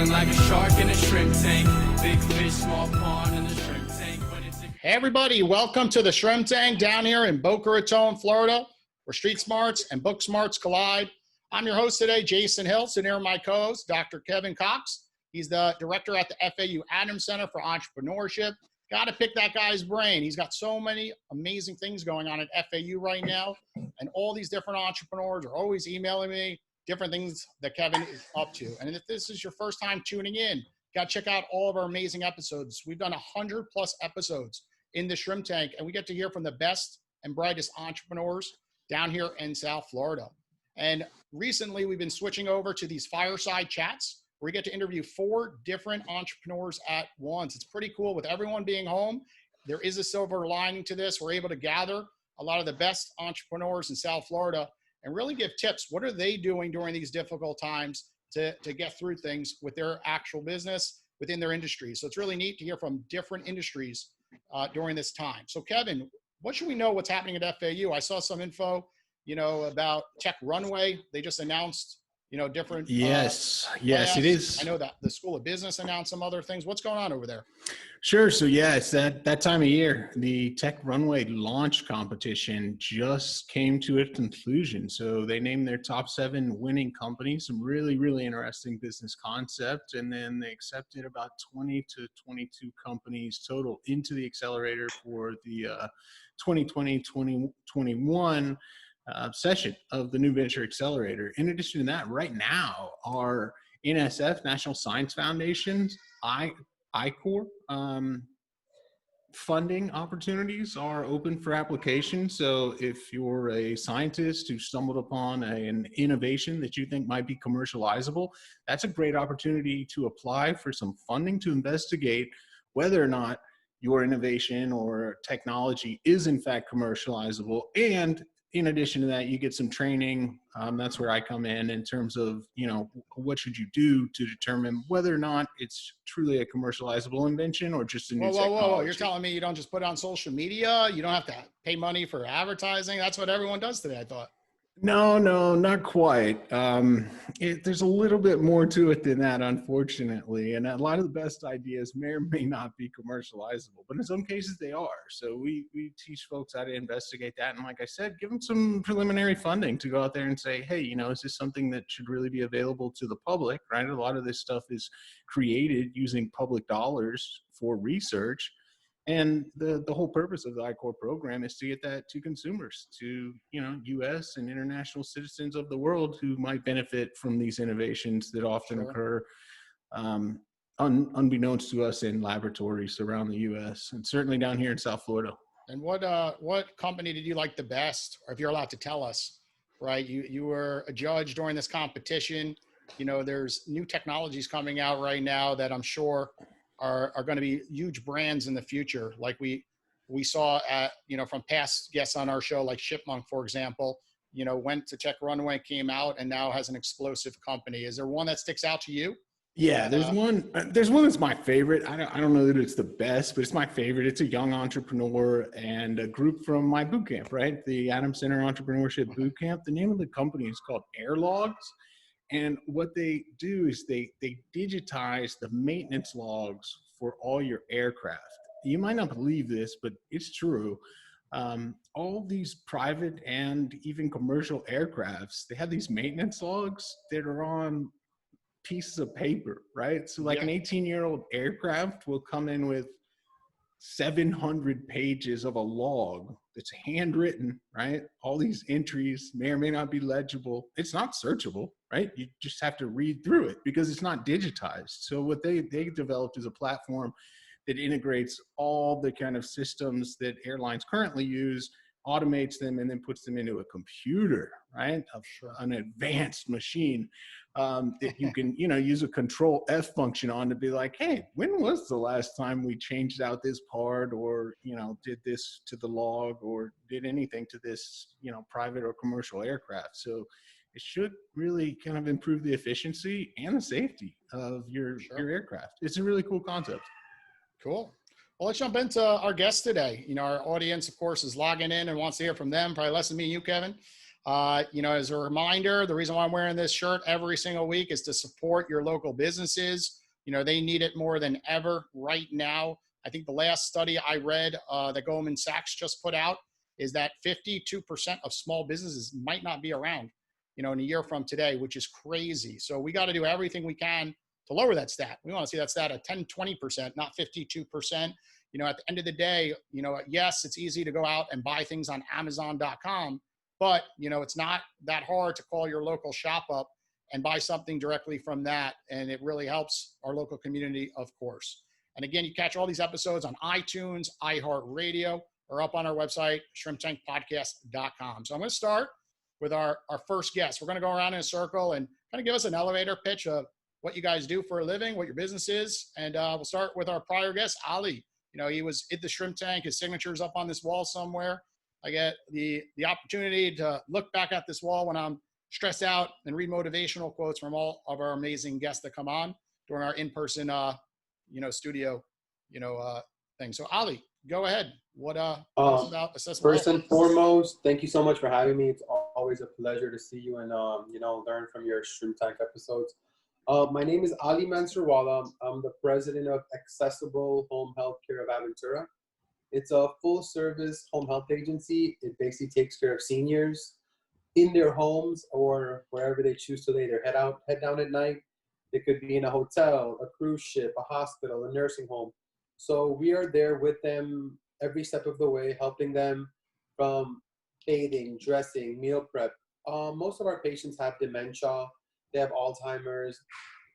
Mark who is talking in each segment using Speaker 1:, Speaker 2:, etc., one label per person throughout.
Speaker 1: Swimming like a shark in a shrimp tank. Big fish, small pond in the shrimp tank.
Speaker 2: Hey everybody, welcome to the Shrimp Tank down here in Boca Raton, Florida, where street smarts and book smarts collide. I'm your host today, Jason Hill, sitting here with my co-host, Dr. Kevin Cox. He's the director at the FAU Adams Center for Entrepreneurship. Got to pick that guy's brain. He's got so many amazing things going on at FAU right now, and all these different entrepreneurs are always emailing me different things that Kevin is up to. And if this is your first time tuning in, got to check out all of our amazing episodes. We've done 100 plus episodes in the Shrimp Tank, and we get to hear from the best and brightest entrepreneurs down here in South Florida. And recently we've been switching over to these Fireside Chats where we get to interview 4 different entrepreneurs at once. It's pretty cool with everyone being home. There is a silver lining to this. We're able to gather a lot of the best entrepreneurs in South Florida and really give tips. What are they doing during these difficult times to get through things with their actual business within their industry? So it's really neat to hear from different industries during this time. So Kevin, what should we know what's happening at FAU? I saw some info, about Tech Runway. They just announced, different.
Speaker 3: Yes, it is.
Speaker 2: I know that the School of Business announced some other things. What's going on over there?
Speaker 3: Sure. So yeah, it's that time of year. The Tech Runway launch competition just came to a conclusion. So they named their top 7 winning companies, some really, really interesting business concept. And then they accepted about 20 to 22 companies total into the accelerator for the 2020-2021 session of the New Venture Accelerator. In addition to that, right now, our NSF, National Science Foundation's I-Corps funding opportunities are open for application. So if you're a scientist who stumbled upon an innovation that you think might be commercializable, that's a great opportunity to apply for some funding to investigate whether or not your innovation or technology is in fact commercializable. And in addition to that, you get some training. That's where I come in terms of, what should you do to determine whether or not it's truly a commercializable invention or just a new technology.
Speaker 2: Whoa. You're telling me you don't just put it on social media? You don't have to pay money for advertising? That's what everyone does today, I thought.
Speaker 3: No, not quite. There's a little bit more to it than that, unfortunately. And a lot of the best ideas may or may not be commercializable, but in some cases they are. So we teach folks how to investigate that. And like I said, give them some preliminary funding to go out there and say, hey, is this something that should really be available to the public, right? A lot of this stuff is created using public dollars for research. And the whole purpose of the I-Corps program is to get that to consumers, to, U.S. and international citizens of the world who might benefit from these innovations that often occur unbeknownst to us in laboratories around the U.S. and certainly down here in South Florida.
Speaker 2: And what company did you like the best, or if you're allowed to tell us, right? You were a judge during this competition. There's new technologies coming out right now that I'm sure are going to be huge brands in the future. Like we saw at, from past guests on our show, like Shipmunk, for example, went to Tech Runway, came out, and now has an explosive company. Is there one that sticks out to you?
Speaker 3: Yeah, there's one that's my favorite. I don't know that it's the best, but it's my favorite. It's a young entrepreneur and a group from my boot camp, right? The Adams Center Entrepreneurship Boot Camp. The name of the company is called Airlogs. And what they do is they digitize the maintenance logs for all your aircraft. You might not believe this, but it's true. All these private and even commercial aircrafts, they have these maintenance logs that are on pieces of paper, right? So like an 18-year-old aircraft will come in with 700 pages of a log that's handwritten, right? All these entries may or may not be legible. It's not searchable, right? You just have to read through it because it's not digitized. So what they developed is a platform that integrates all the kind of systems that airlines currently use, automates them, and then puts them into a computer, right? An advanced machine that you can, use a Control F function on to be like, hey, when was the last time we changed out this part or, did this to the log or did anything to this, private or commercial aircraft? So it should really kind of improve the efficiency and the safety of your aircraft. It's a really cool concept.
Speaker 2: Cool. Well, let's jump into our guest today. Our audience, of course, is logging in and wants to hear from them, probably less than me and you, Kevin. As a reminder, the reason why I'm wearing this shirt every single week is to support your local businesses. They need it more than ever right now. I think the last study I read that Goldman Sachs just put out is that 52% of small businesses might not be around, in a year from today, which is crazy. So we got to do everything we can to lower that stat. We want to see that stat at 10, 20%, not 52%. At the end of the day, yes, it's easy to go out and buy things on Amazon.com, but, it's not that hard to call your local shop up and buy something directly from that. And it really helps our local community, of course. And again, you catch all these episodes on iTunes, iHeartRadio, or up on our website, shrimptankpodcast.com. So I'm going to start with our first guest. We're going to go around in a circle and kind of give us an elevator pitch of what you guys do for a living, what your business is. And we'll start with our prior guest, Ali. He was at the Shrimp Tank. His signature's up on this wall somewhere. I get the opportunity to look back at this wall when I'm stressed out and read motivational quotes from all of our amazing guests that come on during our in-person, studio, thing. So Ali, go ahead. What tell us about Accessible
Speaker 4: First
Speaker 2: Health?
Speaker 4: and foremost, thank you so much for having me. It's always a pleasure to see you and learn from your Shrimp Tank episodes. My name is Ali Mandsaurwala. I'm the president of Accessible Home Healthcare of Aventura. It's a full-service home health agency. It basically takes care of seniors in their homes or wherever they choose to lay their head down at night. It could be in a hotel, a cruise ship, a hospital, a nursing home. So we are there with them every step of the way, helping them from bathing, dressing, meal prep. Most of our patients have dementia, they have Alzheimer's,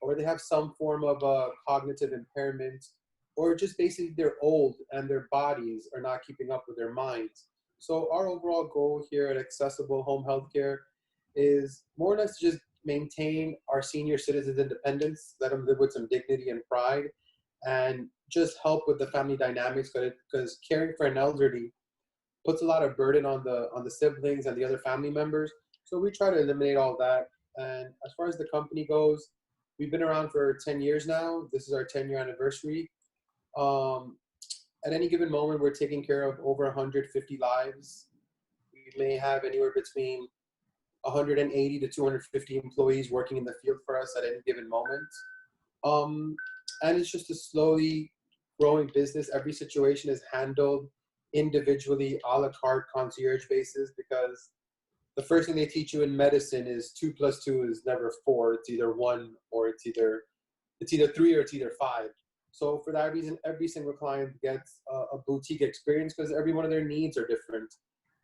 Speaker 4: or they have some form of cognitive impairment, or just basically they're old and their bodies are not keeping up with their minds. So our overall goal here at Accessible Home Healthcare is more or less to just maintain our senior citizens' independence, let them live with some dignity and pride, and just help with the family dynamics, because caring for an elderly puts a lot of burden on the siblings and the other family members. So we try to eliminate all that. And as far as the company goes, we've been around for 10 years now. This is our 10-year anniversary. At any given moment, we're taking care of over 150 lives. We may have anywhere between 180 to 250 employees working in the field for us at any given moment. And it's just a slowly growing business. Every situation is handled individually, a la carte, concierge basis, because the first thing they teach you in medicine is 2 + 2 is never 4. It's either 1 or it's either 3 or it's either 5. So for that reason, every single client gets a boutique experience because every one of their needs are different.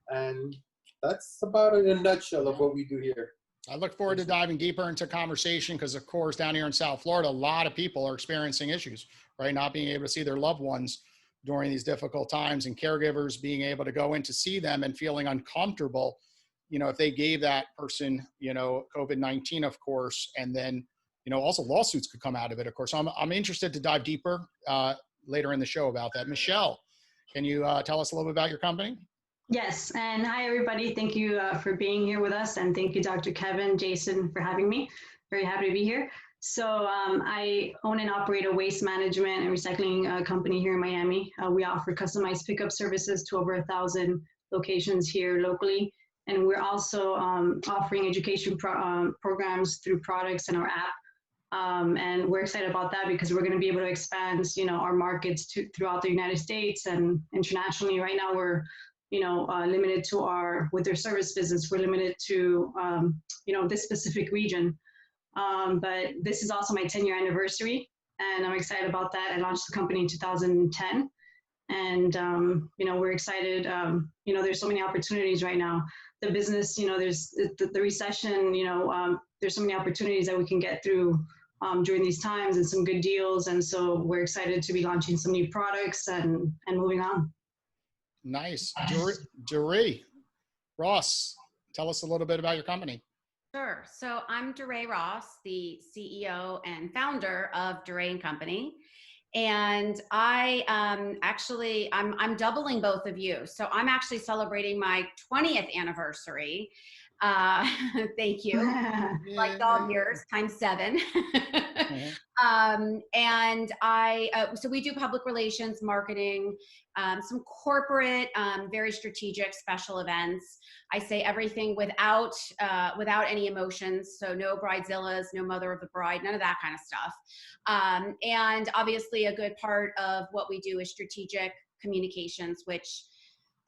Speaker 4: And that's about it in a nutshell of what we do here.
Speaker 2: I look forward to diving deeper into conversation because, of course, down here in South Florida, a lot of people are experiencing issues, right? Not being able to see their loved ones during these difficult times, and caregivers being able to go in to see them and feeling uncomfortable, if they gave that person, COVID-19, of course, and then, also lawsuits could come out of it, of course. So I'm interested to dive deeper later in the show about that. Michelle, can you tell us a little bit about your company?
Speaker 5: Yes, and hi everybody. Thank you for being here with us, and thank you, Dr. Kevin, Jason, for having me. Very happy to be here. So I own and operate a waste management and recycling company here in Miami. We offer customized pickup services to over 1,000 locations here locally, and we're also offering education programs through products in our app. And we're excited about that because we're going to be able to expand, our markets throughout the United States and internationally. Right now, we're limited to with their service business, we're limited to, this specific region. But this is also my 10-year anniversary, and I'm excited about that. I launched the company in 2010, and, we're excited. There's so many opportunities right now. The business, there's the recession, there's so many opportunities that we can get through during these times, and some good deals. And so we're excited to be launching some new products and moving on.
Speaker 2: Nice. Durée, Ross, tell us a little bit about your company.
Speaker 6: Sure. So I'm Durée Ross, the CEO and founder of Durée Company. And I I'm doubling both of you. So I'm actually celebrating my 20th anniversary. Thank you. Like dog years times 7. And so we do public relations, marketing, some corporate, very strategic special events. I say everything without any emotions. So no bridezillas, no mother of the bride, none of that kind of stuff. And obviously a good part of what we do is strategic communications, which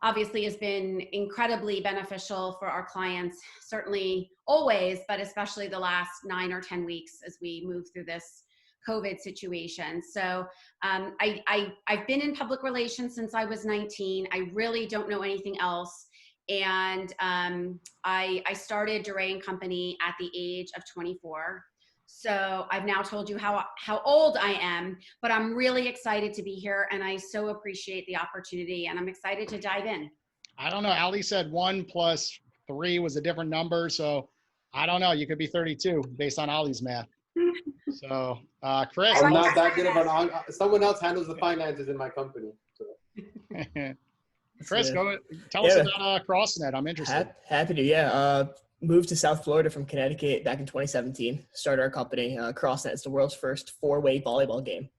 Speaker 6: obviously has been incredibly beneficial for our clients, certainly always, but especially the last 9 or 10 weeks as we move through this COVID situation. So I've been in public relations since I was 19. I really don't know anything else. And I started Durée Company at the age of 24. So I've now told you how old I am, but I'm really excited to be here, and I so appreciate the opportunity, and I'm excited to dive in.
Speaker 2: I don't know. Ali said 1 plus 3 was a different number, so I don't know. You could be 32 based on Ali's math. So, Chris.
Speaker 4: I'm not that good of an. Someone else handles the finances in my company. So.
Speaker 2: Chris, go tell us about CrossNet. I'm interested.
Speaker 7: Happy to, moved to South Florida from Connecticut back in 2017. Started our company. CrossNet is the world's first 4-way volleyball game.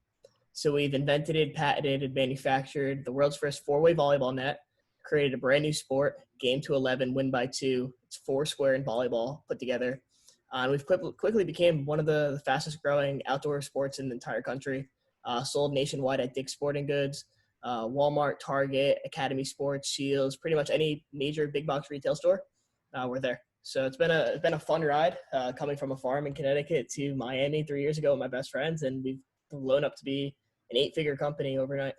Speaker 7: So we've invented, patented, and manufactured the world's first 4-way volleyball net. Created a brand new sport, game to 11, win by 2. It's 4 square in volleyball put together. And we've quickly became one of the fastest growing outdoor sports in the entire country. Sold nationwide at Dick's Sporting Goods, Walmart, Target, Academy Sports, Shields, pretty much any major big box retail store. We're there. So it's been a fun ride coming from a farm in Connecticut to Miami 3 years ago with my best friends, and we've blown up to be an 8-figure company overnight.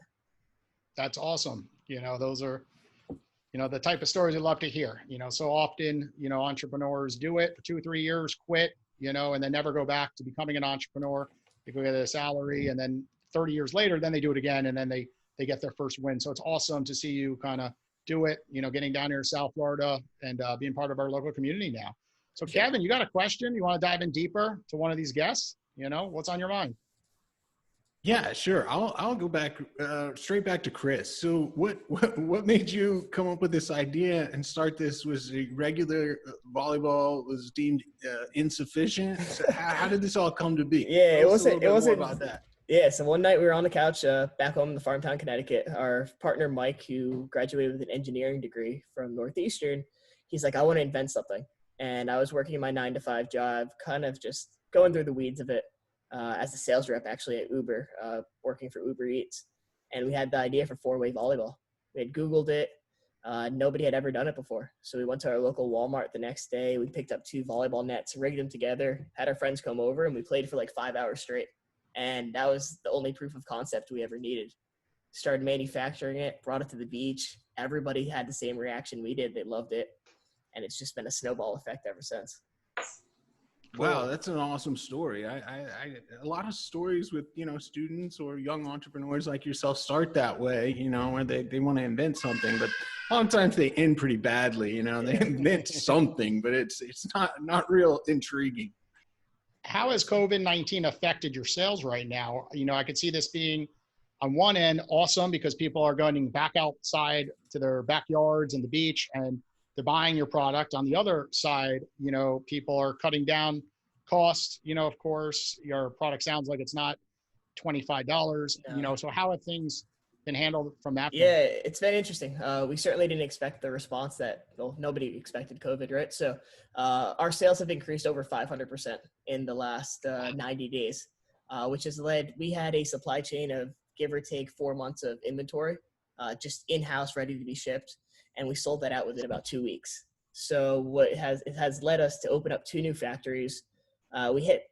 Speaker 2: That's awesome. Those are, the type of stories you love to hear. So often, entrepreneurs do it for 2-3 years, quit, and then never go back to becoming an entrepreneur. They go get a salary, and then 30 years later, then they do it again, and then they get their first win. So it's awesome to see you kind of do it, getting down here to South Florida and being part of our local community now. So Kevin, you got a question? You want to dive in deeper to one of these guests? What's on your mind?
Speaker 3: Yeah, sure. I'll go back straight back to Chris. So what made you come up with this idea and start this? Was a regular volleyball was deemed insufficient? So how did this all come to be?
Speaker 7: Yeah, it wasn't
Speaker 3: about that.
Speaker 7: Yeah, so one night we were on the couch back home in the farm town, Connecticut. Our partner, Mike, who graduated with an engineering degree from Northeastern, he's like, I want to invent something. And I was working in my 9-to-5 job, kind of just going through the weeds of it as a sales rep, actually, at Uber, working for Uber Eats. And we had the idea for 4-way volleyball. We had Googled it. Nobody had ever done it before. So we went to our local Walmart the next day. We picked up 2 volleyball nets, rigged them together, had our friends come over, and we played for like 5 hours straight. And that was the only proof of concept we ever needed. Started manufacturing it, brought it to the beach. Everybody had the same reaction we did. They loved it. And it's just been a snowball effect ever since.
Speaker 3: Wow, that's an awesome story. I a lot of stories with, students or young entrepreneurs like yourself start that way, where they want to invent something, but a lot of times they end pretty badly, they invent something, but it's not real intriguing.
Speaker 2: How has COVID-19 affected your sales right now? I could see this being on one end awesome because people are going back outside to their backyards and the beach and they're buying your product. On the other side, people are cutting down costs. Of course, your product sounds like it's not $25, so how have things been handled from that point?
Speaker 7: Yeah, it's been interesting. We certainly didn't expect the response that, nobody expected COVID, right? So our sales have increased over 500% in the last 90 days, which has led, we had a supply chain of give or take 4 months of inventory, just in-house ready to be shipped. And we sold that out within about 2 weeks. So it has led us to open up 2 new factories. We hit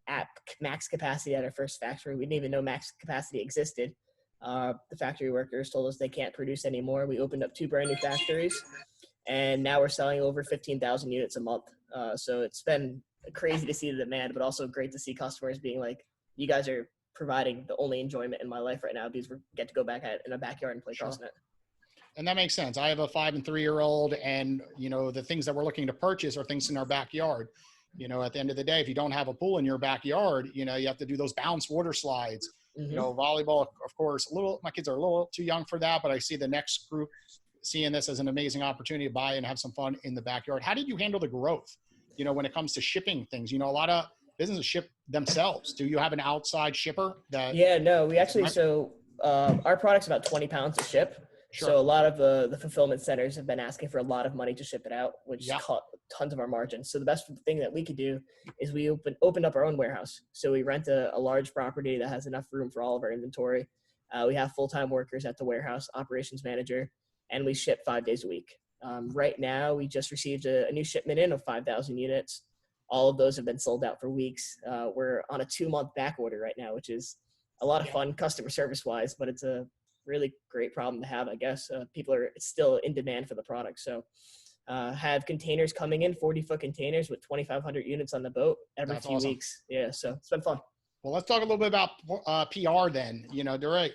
Speaker 7: at max capacity at our first factory. We didn't even know max capacity existed. The factory workers told us they can't produce anymore. We opened up 2 brand new factories, and now we're selling over 15,000 units a month. So it's been crazy to see the demand, but also great to see customers being like, you guys are providing the only enjoyment in my life right now because we get to go back in a backyard and play CrossNet.
Speaker 2: And that makes sense. I have a 5- and 3-year-old, and the things that we're looking to purchase are things in our backyard. At the end of the day, if you don't have a pool in your backyard, you have to do those balanced water slides. Volleyball, of course, my kids are a little too young for that, but I see the next group seeing this as an amazing opportunity to buy and have some fun in the backyard. How did you handle the growth, when it comes to shipping things? A lot of businesses ship themselves. Do you have an outside shipper that?
Speaker 7: Yeah, no, we actually, our product's about 20 pounds to ship.
Speaker 2: Sure.
Speaker 7: So a lot of the fulfillment centers have been asking for a lot of money to ship it out, which caught tons of our margins. So the best thing that we could do is we opened up our own warehouse. So we rent a large property that has enough room for all of our inventory. We have full-time workers at the warehouse, operations manager, and we ship 5 days a week. Right now, we just received a new shipment in of 5,000 units. All of those have been sold out for weeks. We're on a 2-month back order right now, which is a lot of fun customer service wise, but it's a really great problem to have, I guess. People are still in demand for the product. So have containers coming in, 40-foot containers with 2,500 units on the boat every few weeks. Yeah, so it's been fun.
Speaker 2: Well, let's talk a little bit about PR then. Durée,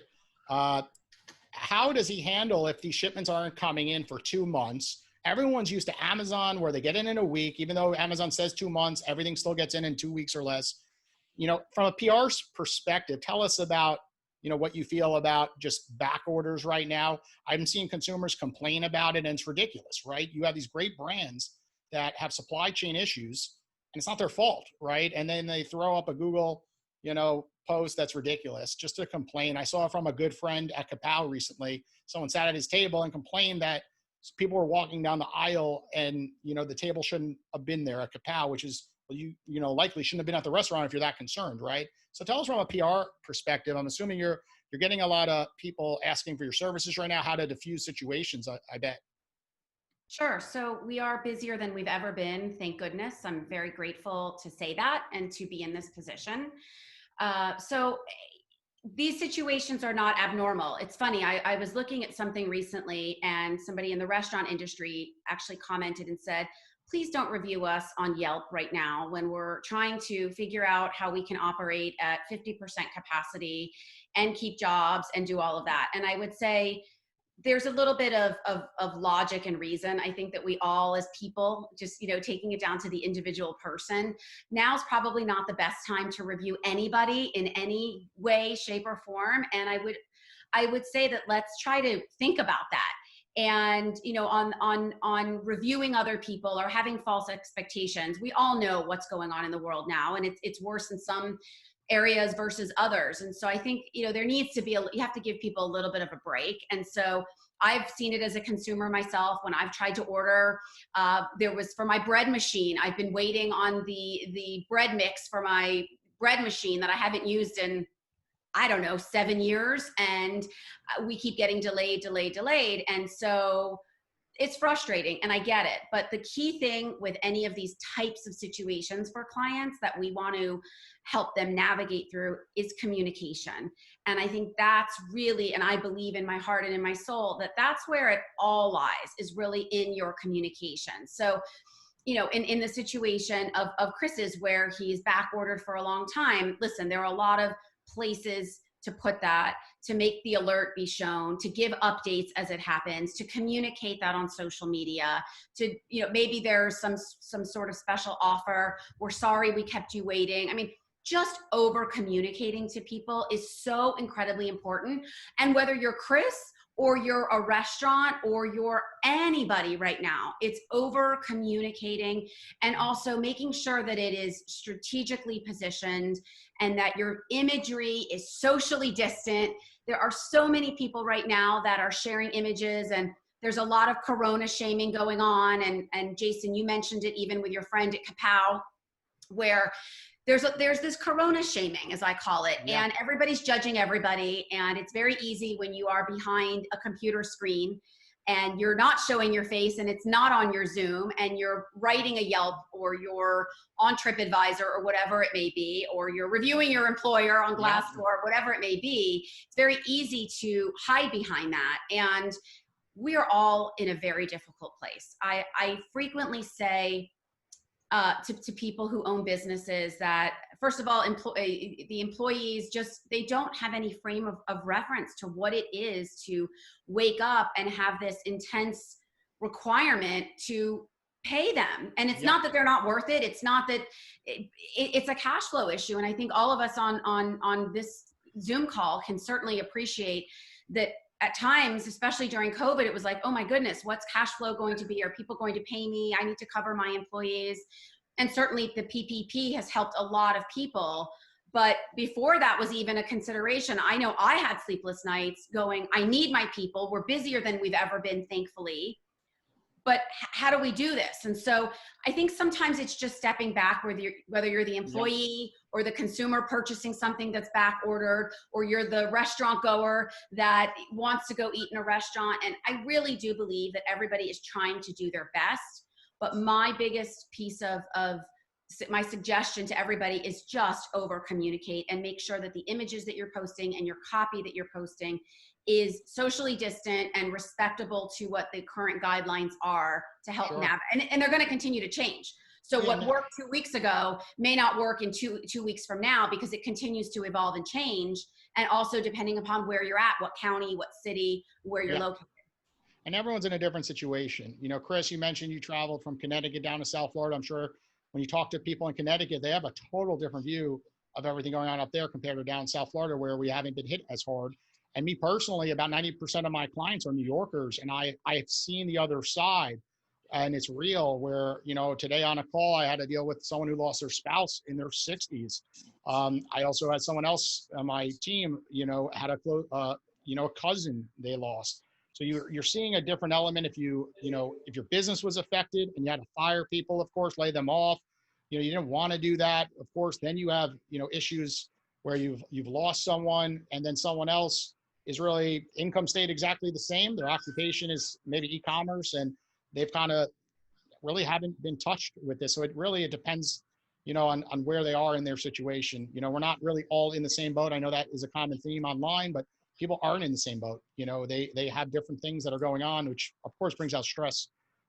Speaker 2: how does he handle if these shipments aren't coming in for 2 months? Everyone's used to Amazon where they get in a week. Even though Amazon says 2 months, everything still gets in 2 weeks or less. From a PR perspective, tell us about, what you feel about just back orders right now. I'm seeing consumers complain about it, and it's ridiculous, right? You have these great brands that have supply chain issues, and it's not their fault, right? And then they throw up a Google, post that's ridiculous just to complain. I saw from a good friend at Kapow recently. Someone sat at his table and complained that people were walking down the aisle and, the table shouldn't have been there at Kapow, which is, likely shouldn't have been at the restaurant if you're that concerned, right? So tell us from a PR perspective. I'm assuming you're getting a lot of people asking for your services right now, how to diffuse situations, I bet.
Speaker 6: Sure. So we are busier than we've ever been. Thank goodness. I'm very grateful to say that and to be in this position. So these situations are not abnormal. It's funny. I was looking at something recently and somebody in the restaurant industry actually commented and said, please don't review us on Yelp right now when we're trying to figure out how we can operate at 50% capacity and keep jobs and do all of that. And I would say there's a little bit of logic and reason. I think that we all as people, just, taking it down to the individual person, now's probably not the best time to review anybody in any way, shape, or form. And I would say that let's try to think about that. And, on reviewing other people or having false expectations, we all know what's going on in the world now, and it's worse in some areas versus others. And so I think, there needs to be, you have to give people a little bit of a break. And so I've seen it as a consumer myself when I've tried to order, there was for my bread machine, I've been waiting on the bread mix for my bread machine that I haven't used in, 7 years. And we keep getting delayed. And so it's frustrating, and I get it. But the key thing with any of these types of situations for clients that we want to help them navigate through is communication. And I think that's really, and I believe in my heart and in my soul, that that's where it all lies, is really in your communication. So, in the situation of Chris's, where he's back ordered for a long time, listen, there are a lot of places to put that, to make the alert be shown, to give updates as it happens, to communicate that on social media, to, maybe there's some sort of special offer. We're sorry we kept you waiting. I mean, just over communicating to people is so incredibly important. And whether you're Chris or you're a restaurant or you're anybody right now, it's over communicating and also making sure that it is strategically positioned and that your imagery is socially distant. There are so many people right now that are sharing images, and there's a lot of Corona shaming going on. And Jason, you mentioned it even with your friend at Kapow, where there's this Corona shaming, as I call it, and everybody's judging everybody. And it's very easy when you are behind a computer screen and you're not showing your face and it's not on your Zoom and you're writing a Yelp or you're on TripAdvisor or whatever it may be, or you're reviewing your employer on Glassdoor, whatever it may be. It's very easy to hide behind that. And we are all in a very difficult place. I frequently say, to people who own businesses that, first of all, the employees they don't have any frame of reference to what it is to wake up and have this intense requirement to pay them. And it's not that they're not worth it. It's not that it's a cash flow issue. And I think all of us on this Zoom call can certainly appreciate that at times, especially during COVID, it was like, oh my goodness, what's cash flow going to be? Are people going to pay me? I need to cover my employees. And certainly the PPP has helped a lot of people. But before that was even a consideration, I know I had sleepless nights going, I need my people. We're busier than we've ever been, thankfully. But how do we do this? And so I think sometimes it's just stepping back, whether you're the employee or the consumer purchasing something that's back ordered, or you're the restaurant goer that wants to go eat in a restaurant. And I really do believe that everybody is trying to do their best. But my biggest piece of my suggestion to everybody is just over communicate and make sure that the images that you're posting and your copy that you're posting is socially distant and respectable to what the current guidelines are to help navigate. And they're going to continue to change. So what worked 2 weeks ago may not work in two weeks from now, because it continues to evolve and change. And also depending upon where you're at, what county, what city, where you're located.
Speaker 2: And everyone's in a different situation. You know, Chris, you mentioned you traveled from Connecticut down to South Florida. I'm sure when you talk to people in Connecticut, they have a total different view of everything going on up there compared to down South Florida, where we haven't been hit as hard. And me personally, about 90% of my clients are New Yorkers, and I have seen the other side, and it's real. Where, you know, today on a call, I had to deal with someone who lost their spouse in their 60s. I also had someone else on my team, you know, had a cousin they lost. So you're seeing a different element. If if your business was affected and you had to fire people, of course, lay them off, you know, you didn't want to do that, of course. Then you have, you know, issues where you've lost someone, and then someone else is really income stayed exactly the same. Their occupation is maybe e-commerce, and they've kind of really haven't been touched with this. So it depends, you know, on where they are in their situation. You know, we're not really all in the same boat. I know that is a common theme online, but people aren't in the same boat. You know, they have different things that are going on, which of course brings out stress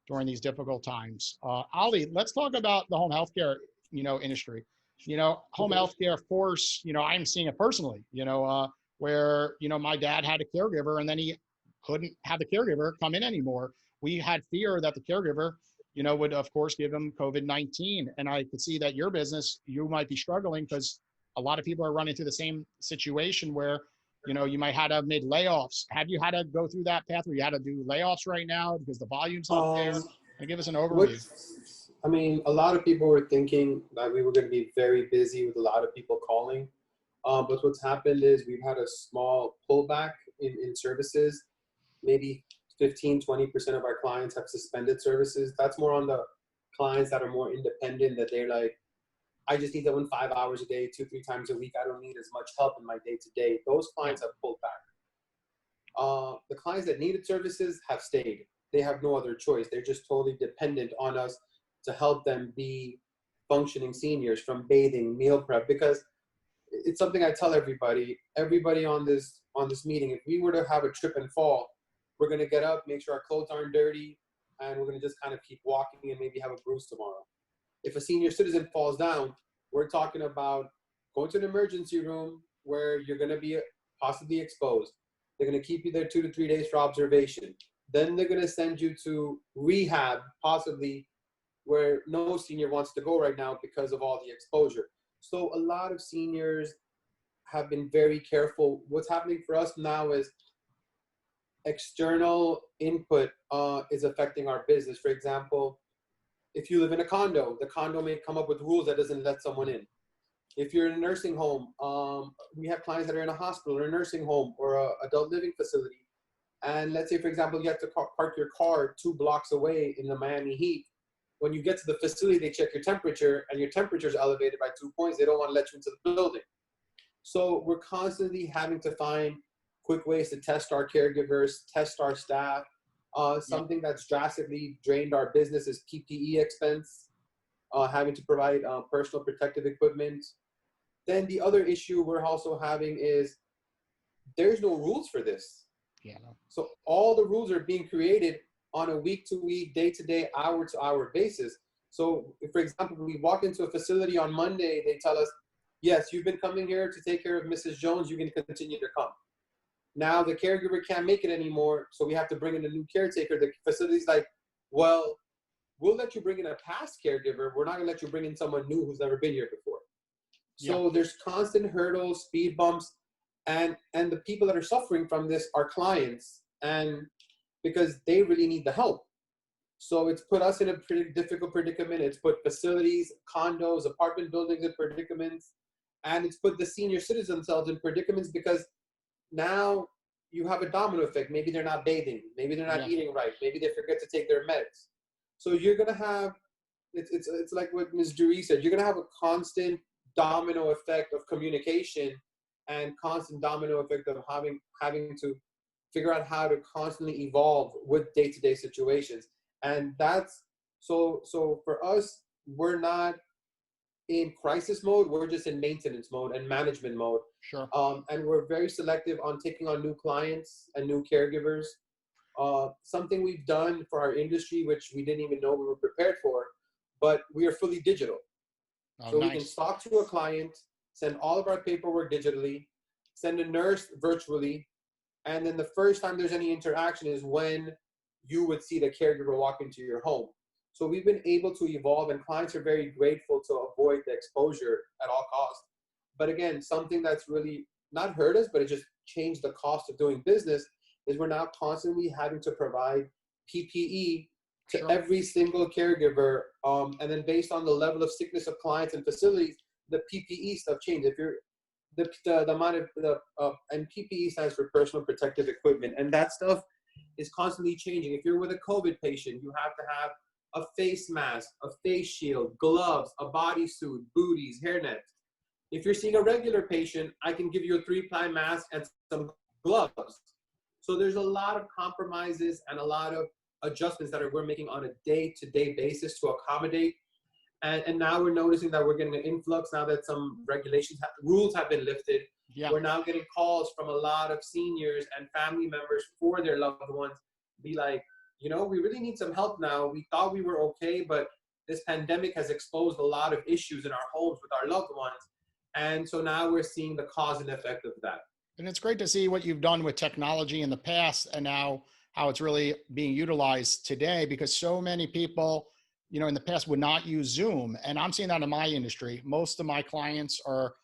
Speaker 2: during these difficult times. Ali, let's talk about the home healthcare, you know, industry. You know, home healthcare, of course, you know, I'm seeing it personally, you know, where, you know, my dad had a caregiver and then he couldn't have the caregiver come in anymore. We had fear that the caregiver, you know, would of course give him COVID-19. And I could see that your business, you might be struggling because a lot of people are running through the same situation where, you know, you might have to have made layoffs. Have you had to go through that path where you had to do layoffs right now because the volume's not there? And give us an overview.
Speaker 4: I mean, a lot of people were thinking that we were going to be very busy with a lot of people calling. But what's happened is we've had a small pullback in services. Maybe 15-20% of our clients have suspended services. That's more on the clients that are more independent, that they're like, I just need someone 5 hours a day, 2-3 times a week. I don't need as much help in my day-to-day. Those clients have pulled back. The clients that needed services have stayed. They have no other choice. They're just totally dependent on us to help them be functioning seniors, from bathing, meal prep, because it's something I tell everybody on this meeting. If we were to have a trip and fall, we're going to get up, make sure our clothes aren't dirty, and we're going to just kind of keep walking and maybe have a bruise tomorrow. If a senior citizen falls down, we're talking about going to an emergency room where you're going to be possibly exposed. They're going to keep you there 2 to 3 days for observation. Then they're going to send you to rehab, possibly, where no senior wants to go right now because of all the exposure. So a lot of seniors have been very careful. What's happening for us now is external input is affecting our business. For example, if you live in a condo, the condo may come up with rules that doesn't let someone in. If you're in a nursing home, we have clients that are in a hospital or a nursing home or an adult living facility. And let's say, for example, you have to park your car 2 blocks away in the Miami heat. When you get to the facility, they check your temperature, and your temperature is elevated by 2 points. They don't want to let you into the building. So we're constantly having to find quick ways to test our caregivers, test our staff. Something that's drastically drained our business is PPE expense, having to provide personal protective equipment. Then the other issue we're also having is there's no rules for this.
Speaker 2: Yeah.
Speaker 4: So all the rules are being created on a week-to-week, day-to-day, hour-to-hour basis. So if, for example, we walk into a facility on Monday, they tell us, yes, you've been coming here to take care of Mrs. Jones, you can continue to come. Now the caregiver can't make it anymore, so we have to bring in a new caretaker. The facility's like, well, we'll let you bring in a past caregiver. We're not gonna let you bring in someone new who's never been here before. So there's constant hurdles, speed bumps. And the people that are suffering from this are clients, and because they really need the help. So it's put us in a pretty difficult predicament. It's put facilities, condos, apartment buildings in predicaments, and it's put the senior citizens themselves in predicaments because now you have a domino effect. Maybe they're not bathing, maybe they're not eating right, maybe they forget to take their meds. So you're gonna have, it's like what Ms. Durée said, you're gonna have a constant domino effect of communication and constant domino effect of having to figure out how to constantly evolve with day-to-day situations. And that's so for us, we're not in crisis mode, we're just in maintenance mode and management mode.
Speaker 2: Sure.
Speaker 4: And we're very selective on taking on new clients and new caregivers. Something we've done for our industry, which we didn't even know we were prepared for, but we are fully digital. So
Speaker 2: nice.
Speaker 4: We can talk to a client, send all of our paperwork digitally, send a nurse virtually, and then the first time there's any interaction is when you would see the caregiver walk into your home. So we've been able to evolve, and clients are very grateful to avoid the exposure at all costs. But again, something that's really not hurt us, but it just changed the cost of doing business is we're now constantly having to provide PPE to every single caregiver. And then based on the level of sickness of clients and facilities, the PPE stuff changes. If you're the amount of and PPE stands for personal protective equipment, and that stuff is constantly changing. If you're with a COVID patient, you have to have a face mask, a face shield, gloves, a bodysuit, booties, hairnet. If you're seeing a regular patient, I can give you a 3-ply mask and some gloves. So there's a lot of compromises and a lot of adjustments that we're making on a day-to-day basis to accommodate. And now we're noticing that we're getting an influx now that some rules have been lifted.
Speaker 2: Yeah.
Speaker 4: We're now getting calls from a lot of seniors and family members for their loved ones, be like, you know, we really need some help now. We thought we were okay, but this pandemic has exposed a lot of issues in our homes with our loved ones. And so now we're seeing the cause and effect of that.
Speaker 2: And it's great to see what you've done with technology in the past and now how it's really being utilized today, because so many people, you know, in the past would not use Zoom. And I'm seeing that in my industry. Most of my clients are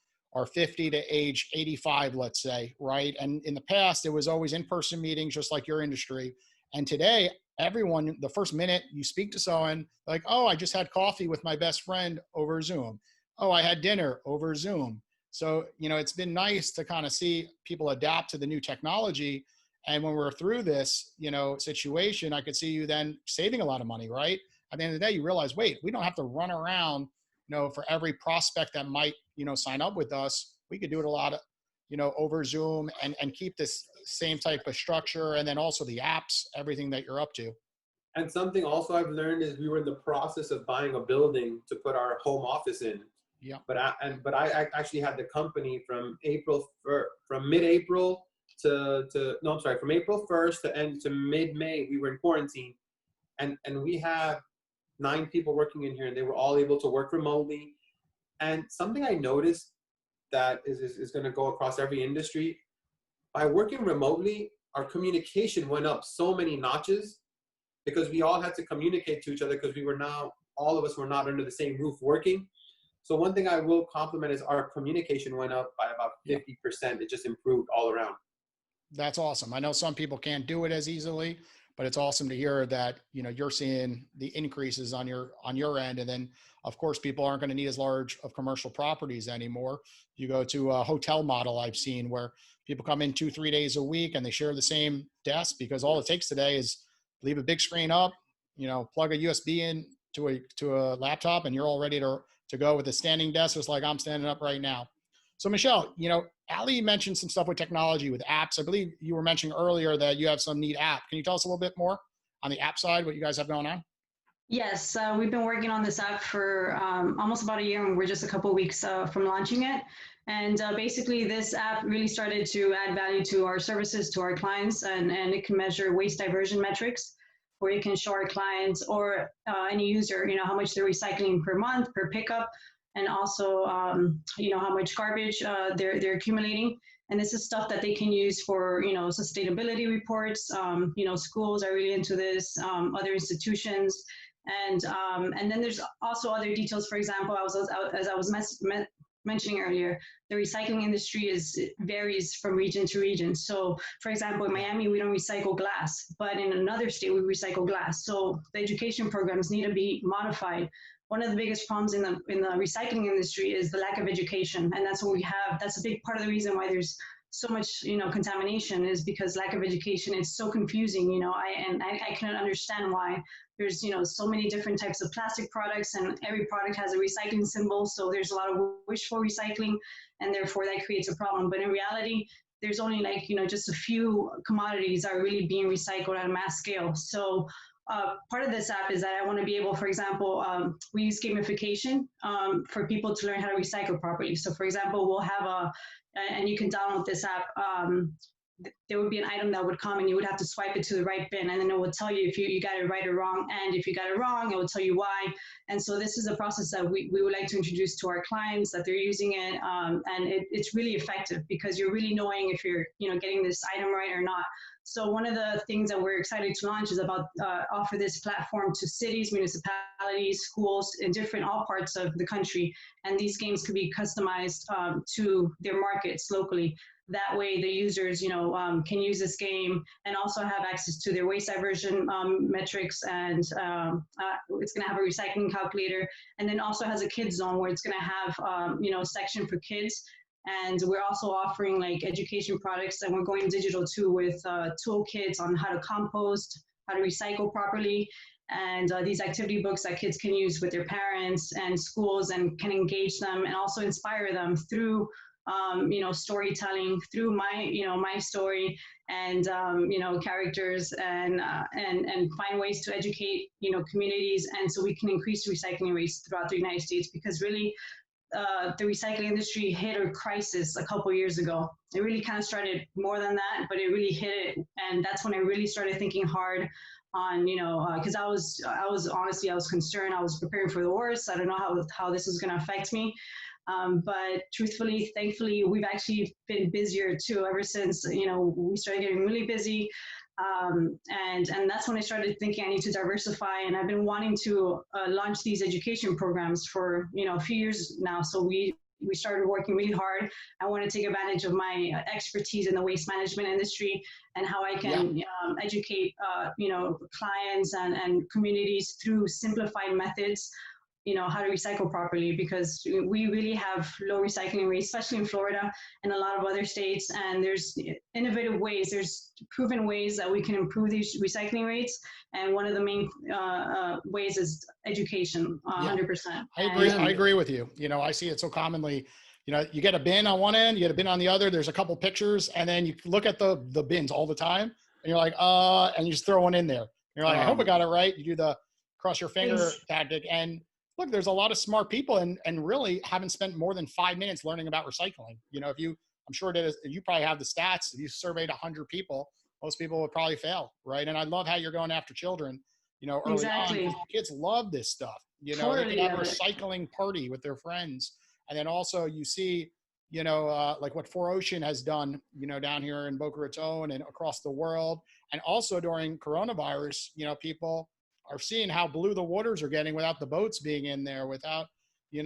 Speaker 2: 50 to age 85, let's say, right? And in the past, it was always in-person meetings, just like your industry. And today, everyone, the first minute you speak to someone, like, oh, I just had coffee with my best friend over Zoom. Oh, I had dinner over Zoom. So, you know, it's been nice to kind of see people adapt to the new technology. And when we're through this, you know, situation, I could see you then saving a lot of money, right? At the end of the day, you realize, wait, we don't have to run around, you know, for every prospect that might, you know, sign up with us. We could do it a lot of, you know, over Zoom and keep this same type of structure. And then also the apps, everything that you're up to.
Speaker 4: And something also I've learned is we were in the process of buying a building to put our home office in.
Speaker 2: Yeah.
Speaker 4: But I actually had the company from mid-April from April 1st to mid-May, we were in quarantine. And we have 9 people working in here, and they were all able to work remotely. And something I noticed that is going to go across every industry, by working remotely, our communication went up so many notches because we all had to communicate to each other because all of us were not under the same roof working. So one thing I will compliment is our communication went up by about 50%. It just improved all around.
Speaker 2: That's awesome. I know some people can't do it as easily, but it's awesome to hear that, you know, you're seeing the increases on your end. And then of course, people aren't going to need as large of commercial properties anymore. You go to a hotel model I've seen where people come in 2-3 days a week and they share the same desk, because all it takes today is leave a big screen up, you know, plug a USB in to a laptop, and you're all ready to go with a standing desk, just like I'm standing up right now. So Michelle, you know, Ali mentioned some stuff with technology, with apps. I believe you were mentioning earlier that you have some neat app. Can you tell us a little bit more on the app side, what you guys have going on?
Speaker 5: Yes, we've been working on this app for almost about a year, and we're just a couple of weeks from launching it. And basically, this app really started to add value to our services, to our clients, and it can measure waste diversion metrics, where you can show our clients or any user, you know, how much they're recycling per month, per pickup, and also, you know, how much garbage they're accumulating. And this is stuff that they can use for, you know, sustainability reports. You know, schools are really into this, other institutions. And then there's also other details. For example, as I was mentioning earlier, the recycling industry varies from region to region. So, for example, in Miami, we don't recycle glass, but in another state, we recycle glass. So the education programs need to be modified. One of the biggest problems in the recycling industry is the lack of education, and that's what we have. That's a big part of the reason why there's so much, contamination, is because lack of education. It's so confusing, I cannot understand why there's, so many different types of plastic products, and every product has a recycling symbol. So there's a lot of wishful recycling, and therefore that creates a problem. But in reality, there's only just a few commodities that are really being recycled at a mass scale. So part of this app is that I want to be able, for example, we use gamification for people to learn how to recycle properly. So for example, we'll have and you can download this app, there would be an item that would come and you would have to swipe it to the right bin, and then it will tell you if you got it right or wrong. And if you got it wrong, it will tell you why. And so this is a process that we would like to introduce to our clients, that they're using it. And it's really effective because you're really knowing if you're, getting this item right or not. So one of the things that we're excited to launch is about offer this platform to cities, municipalities, schools in all parts of the country. And these games could be customized to their markets locally. That way the users, can use this game and also have access to their waste diversion metrics. And it's going to have a recycling calculator, and then also has a kids zone where it's going to have, section for kids. And we're also offering education products, and we're going digital too, with toolkits on how to compost, how to recycle properly, and these activity books that kids can use with their parents and schools, and can engage them and also inspire them through storytelling, through my story, and characters, and find ways to educate communities, and so we can increase recycling rates throughout the United States. Because really, the recycling industry hit a crisis a couple years ago. It really kind of started more than that, but it really hit it, and that's when I really started thinking hard on, because I was honestly, I was concerned. I was preparing for the worst. I don't know how this is going to affect me. But truthfully, thankfully, we've actually been busier too ever since, we started getting really busy. And that's when I started thinking I need to diversify. And I've been wanting to launch these education programs for, a few years now. So we started working really hard. I want to take advantage of my expertise in the waste management industry and how I can educate, clients and communities through simplified methods, how to recycle properly, because we really have low recycling rates, especially in Florida and a lot of other states. And there's innovative ways, there's proven ways that we can improve these recycling rates. And one of the main ways is education, 100%.
Speaker 2: I agree with you. I see it so commonly. You get a bin on one end, you get a bin on the other. There's a couple pictures, and then you look at the bins all the time, and you're like, and you just throw one in there. You're like, I hope I got it right. You do the cross your finger tactic, and look, there's a lot of smart people and really haven't spent more than 5 minutes learning about recycling. I'm sure that you probably have the stats. If you surveyed 100 people, most people would probably fail, right? And I love how you're going after children, early
Speaker 5: Exactly.
Speaker 2: on. Kids love this stuff.
Speaker 5: Totally
Speaker 2: they can have a
Speaker 5: love it.
Speaker 2: recycling party with their friends. And then also you see, like what 4Ocean has done, down here in Boca Raton and across the world. And also during coronavirus, people are seeing how blue the waters are getting without the boats being in there, without,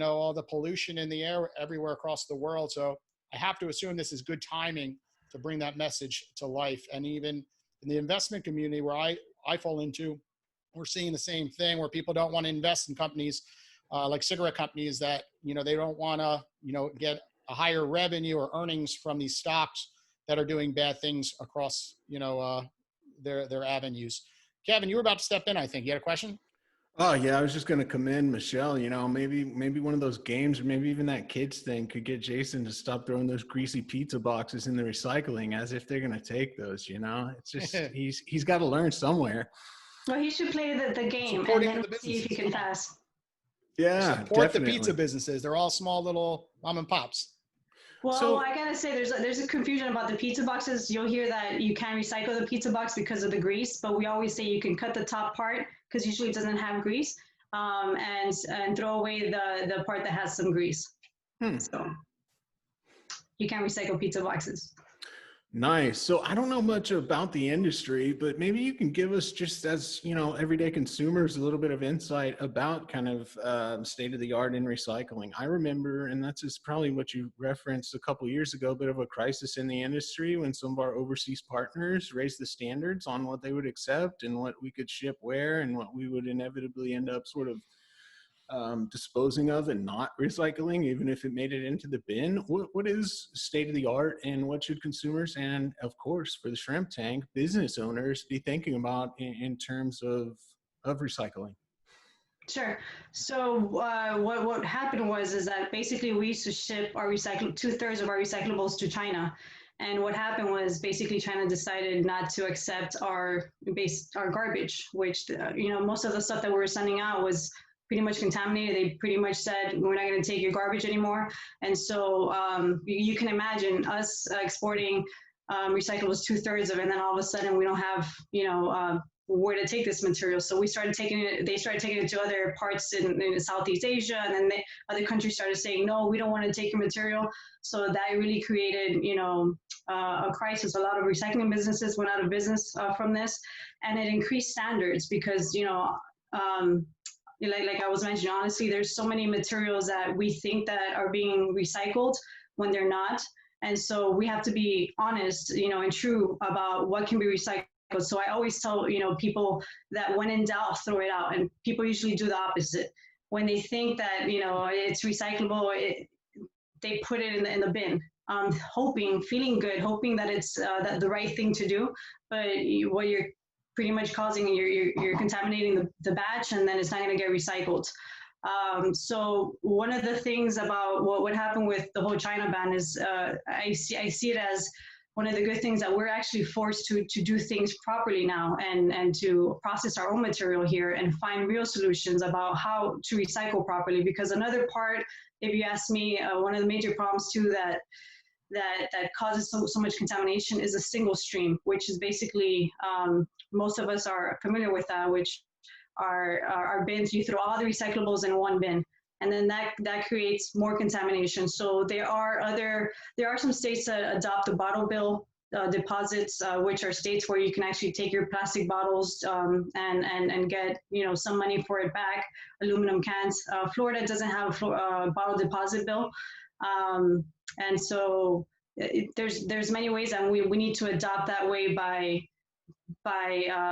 Speaker 2: all the pollution in the air everywhere across the world. So I have to assume this is good timing to bring that message to life. And even in the investment community where I fall into, we're seeing the same thing, where people don't want to invest in companies like cigarette companies that, they don't want to, get a higher revenue or earnings from these stocks that are doing bad things across, their avenues. Kevin, you were about to step in, I think. You had a question?
Speaker 3: Oh yeah, I was just going to commend Michelle. Maybe one of those games, or maybe even that kids thing, could get Jason to stop throwing those greasy pizza boxes in the recycling, as if they're going to take those. It's just he's got to learn somewhere.
Speaker 5: Well, he should play the game and then see if he can pass.
Speaker 3: Yeah,
Speaker 2: support
Speaker 3: definitely.
Speaker 2: the pizza businesses. They're all small little mom and pops.
Speaker 5: Well, I gotta say, there's a confusion about the pizza boxes. You'll hear that you can't recycle the pizza box because of the grease, but we always say you can cut the top part because usually it doesn't have grease, and throw away the part that has some grease. So you can't recycle pizza boxes.
Speaker 3: Nice. So I don't know much about the industry, but maybe you can give us, just as, you know, everyday consumers, a little bit of insight about kind of state of the art in recycling. I remember, and that's just probably what you referenced a couple of years ago, a bit of a crisis in the industry when some of our overseas partners raised the standards on what they would accept and what we could ship where and what we would inevitably end up sort of disposing of and not recycling, even if it made it into the bin. What is state of the art, and what should consumers and, of course, for the shrimp tank, business owners be thinking about in terms of recycling?
Speaker 5: Sure. So what happened was that basically we used to ship our 2/3 of our recyclables to China. And what happened was basically China decided not to accept our garbage, which, most of the stuff that we were sending out was pretty much contaminated. They pretty much said, we're not going to take your garbage anymore. And so you can imagine us exporting recyclables 2/3 of it, and then all of a sudden we don't have, where to take this material. So they started taking it to other parts in Southeast Asia, and then other countries started saying, no, we don't want to take your material. So that really created, a crisis. A lot of recycling businesses went out of business from this, and it increased standards because, like I was mentioning, honestly, there's so many materials that we think that are being recycled when they're not. And so we have to be honest, and true about what can be recycled. So I always tell, people that when in doubt, throw it out. And people usually do the opposite. When they think that, it's recyclable, they put it in the bin, feeling good, hoping that it's the right thing to do. But what you're pretty much causing, you're contaminating the batch, and then it's not going to get recycled. So one of the things about what happened with the whole China ban is I see it as one of the good things that we're actually forced to do things properly now and to process our own material here and find real solutions about how to recycle properly. Because another part, if you ask me, one of the major problems too that causes so much contamination is a single stream, which is basically, most of us are familiar with that, which are bins. You throw all the recyclables in one bin, and then that creates more contamination. So there are some states that adopt the bottle bill deposits, which are states where you can actually take your plastic bottles and get some money for it back, aluminum cans. Florida doesn't have a bottle deposit bill. And so there's many ways, and we need to adopt that way by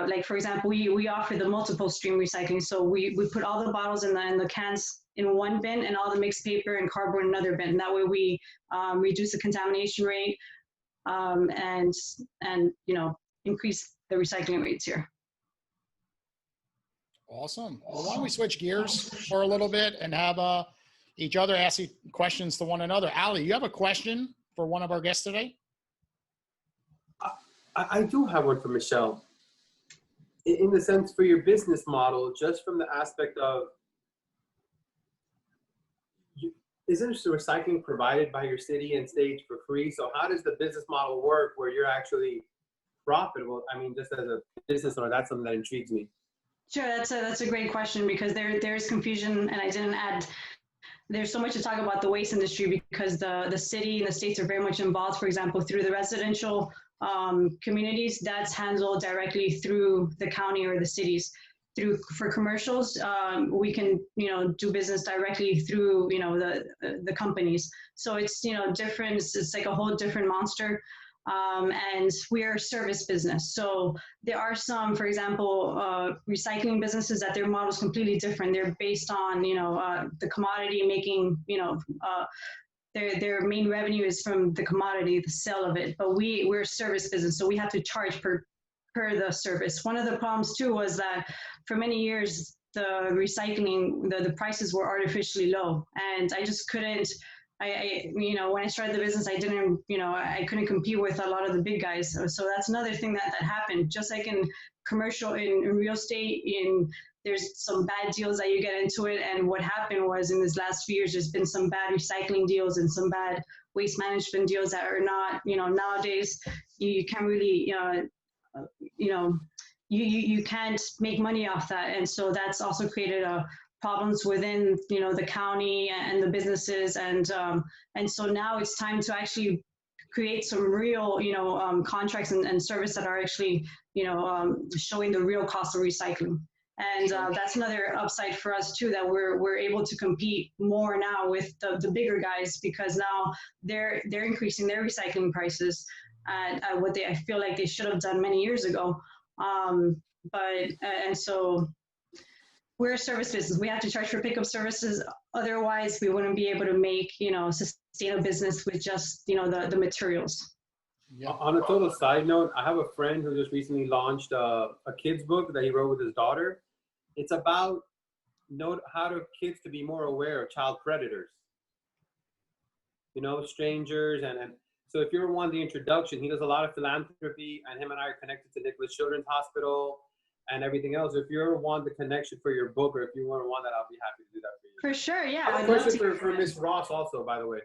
Speaker 5: like, for example, we offer the multiple stream recycling. So we put all the bottles in the cans in one bin and all the mixed paper and cardboard in another bin. That way we reduce the contamination rate and increase the recycling rates here.
Speaker 2: Awesome. Well, why don't we switch gears for a little bit and have each other ask questions to one another. Ali, you have a question for one of our guests today?
Speaker 4: I do have one for Michelle. In the sense, for your business model, just from the aspect of, isn't the recycling provided by your city and state for free? So how does the business model work where you're actually profitable? I mean, just as a business owner, that's something that intrigues me.
Speaker 5: Sure, that's a great question, because there's confusion, and I didn't add. There's so much to talk about the waste industry because the city and the states are very much involved. For example, through the residential communities, that's handled directly through the county or the cities. For commercials, we can do business directly through the companies. So it's different. It's like a whole different monster. And we're a service business. So there are some, for example, recycling businesses that their model is completely different. They're based on, the commodity making, their main revenue is from the commodity, the sale of it. But we're a service business, so we have to charge per the service. One of the problems too was that for many years, the recycling, the prices were artificially low, and I just couldn't. When I started the business, I didn't, I couldn't compete with a lot of the big guys. So that's another thing that happened. Just like in commercial, in real estate, there's some bad deals that you get into it. And what happened was, in these last few years, there's been some bad recycling deals and some bad waste management deals that are not, nowadays you can't really, you can't make money off that. And so that's also created problems within the county and the businesses, and so now it's time to actually create some real, contracts and service that are actually, showing the real cost of recycling. And that's another upside for us too, that we're able to compete more now with the bigger guys, because now they're increasing their recycling prices at what I feel like they should have done many years ago. And so we're a service business. We have to charge for pickup services. Otherwise, we wouldn't be able to make, sustain a business with just, the materials.
Speaker 2: Yep.
Speaker 4: On a total side note, I have a friend who just recently launched a kid's book that he wrote with his daughter. It's about how to kids to be more aware of child predators, strangers. And so if you ever want the introduction, he does a lot of philanthropy, and him and I are connected to Nicholas Children's Hospital and everything else. If you ever want the connection for your book, or if you want that, I'll be happy to do that for you.
Speaker 5: For sure, yeah.
Speaker 4: I have a question for Miss Ross also, by the way.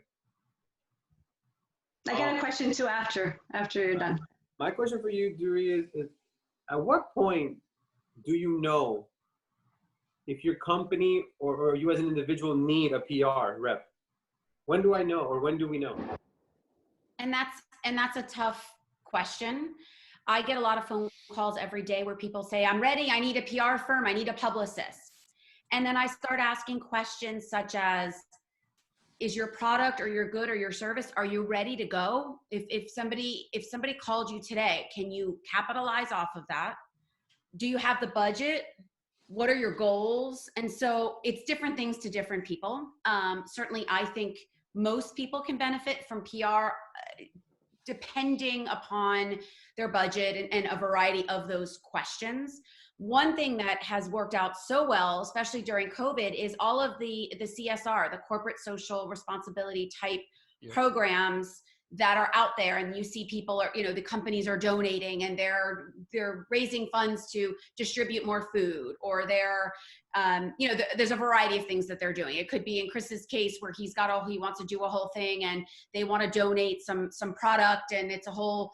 Speaker 5: I got a question too after you're done.
Speaker 4: My question for you, Durée, is at what point do you know if your company or you as an individual need a PR rep? When do I know, or when do we know?
Speaker 6: And that's a tough question. I get a lot of phone calls every day where people say, I'm ready, I need a PR firm, I need a publicist. And then I start asking questions such as, is your product or your good or your service, are you ready to go? If somebody called you today, can you capitalize off of that? Do you have the budget? What are your goals? And so it's different things to different people. Certainly, I think most people can benefit from PR depending upon their budget and a variety of those questions. One thing that has worked out so well, especially during COVID, is all of the CSR, the corporate social responsibility type programs that are out there, and you see people are, the companies are donating and they're raising funds to distribute more food, or they're, there's a variety of things that they're doing. It could be in Chris's case where he wants to do a whole thing and they want to donate some product, and it's a whole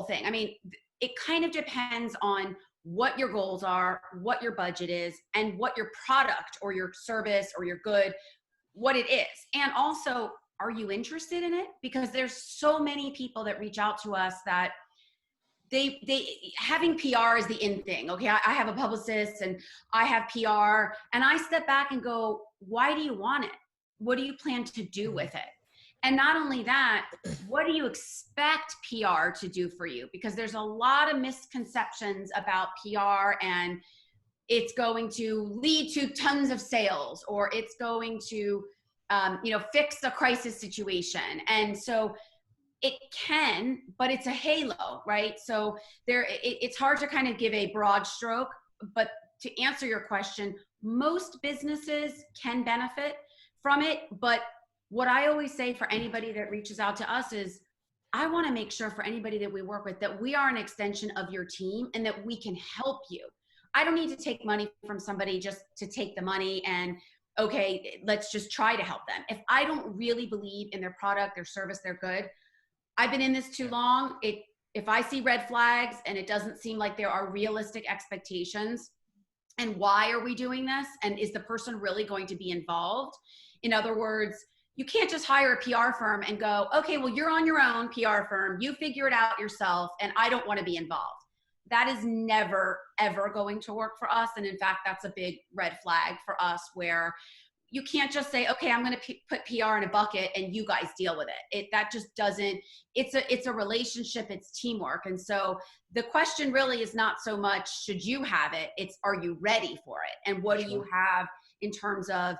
Speaker 6: thing. I mean, it kind of depends on what your goals are, what your budget is, and what your product or your service or your good, what it is. And also, are you interested in it? Because there's so many people that reach out to us that they having PR is the in thing. Okay, I have a publicist and I have PR, and I step back and go, why do you want it? What do you plan to do with it? And not only that, what do you expect PR to do for you? Because there's a lot of misconceptions about PR, and it's going to lead to tons of sales, or it's going to, fix a crisis situation. And so it can, but it's a halo, right? So it's hard to kind of give a broad stroke, but to answer your question, most businesses can benefit from it. But what I always say for anybody that reaches out to us is, I want to make sure for anybody that we work with that we are an extension of your team and that we can help you. I don't need to take money from somebody just to take the money and, okay, let's just try to help them. If I don't really believe in their product, their service, their good, I've been in this too long. If I see red flags and it doesn't seem like there are realistic expectations, and why are we doing this? And is the person really going to be involved? In other words, you can't just hire a PR firm and go, okay, well, you're on your own, PR firm, you figure it out yourself, and I don't want to be involved. That is never, ever going to work for us. And in fact, that's a big red flag for us, where you can't just say, okay, I'm going to put PR in a bucket and you guys deal with it. That just doesn't, it's a relationship, it's teamwork. And so the question really is not so much, should you have it? It's, are you ready for it? And what do you have in terms of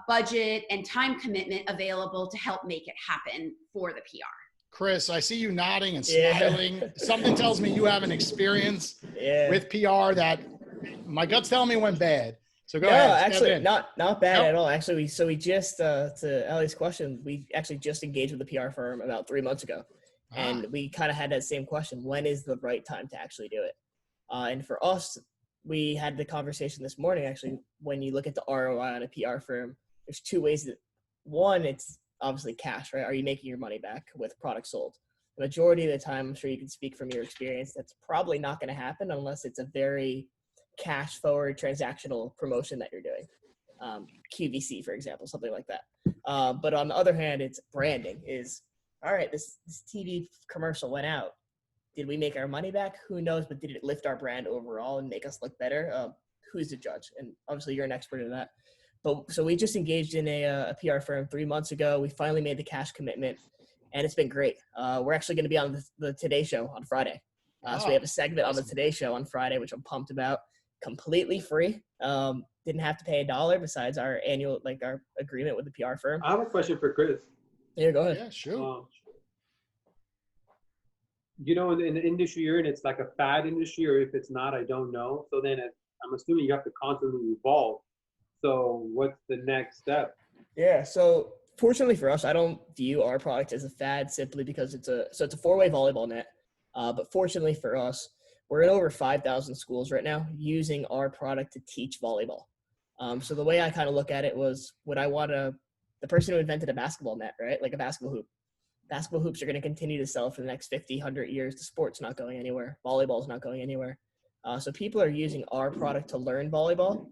Speaker 6: budget and time commitment available to help make it happen for the PR?
Speaker 2: Chris, I see you nodding and smiling. Something tells me you have an experience with PR that my gut's telling me went bad. So go ahead.
Speaker 7: Actually, not bad at all. Actually, we just, to Allie's question, we actually just engaged with a PR firm about 3 months ago. And we kind of had that same question. When is the right time to actually do it? And for us, we had the conversation this morning, actually, when you look at the ROI on a PR firm, there's two ways that, one, it's obviously cash, right? Are you making your money back with products sold? The majority of the time, I'm sure you can speak from your experience, that's probably not going to happen unless it's a very cash forward transactional promotion that you're doing. QVC, for example, something like that. But on the other hand, it's branding. Is all right, this TV commercial went out. Did we make our money back? Who knows? But did it lift our brand overall and make us look better? Who's the judge? And obviously you're an expert in that. But so we just engaged in a PR firm 3 months ago. We finally made the cash commitment, and it's been great. We're actually going to be on the Today Show on Friday. So we have a segment on the Today Show on Friday, which I'm pumped about. Completely free. Didn't have to pay $1 besides our annual, like our agreement with the PR firm.
Speaker 4: I have a question for Chris.
Speaker 7: Yeah, go ahead.
Speaker 2: Yeah, sure.
Speaker 4: You know, in the industry you're in, it's like a fad industry, or if it's not, I don't know. So then I'm assuming you have to constantly evolve. So what's the next step?
Speaker 7: Yeah. So fortunately for us, I don't view our product as a fad simply because it's a 4-way volleyball net. But fortunately for us, we're in over 5,000 schools right now using our product to teach volleyball. So the way I kind of look at it was, the person who invented a basketball net, right? Like a basketball hoop. Basketball hoops are going to continue to sell for the next 50, 100 years. The sport's not going anywhere. Volleyball's not going anywhere. So people are using our product to learn volleyball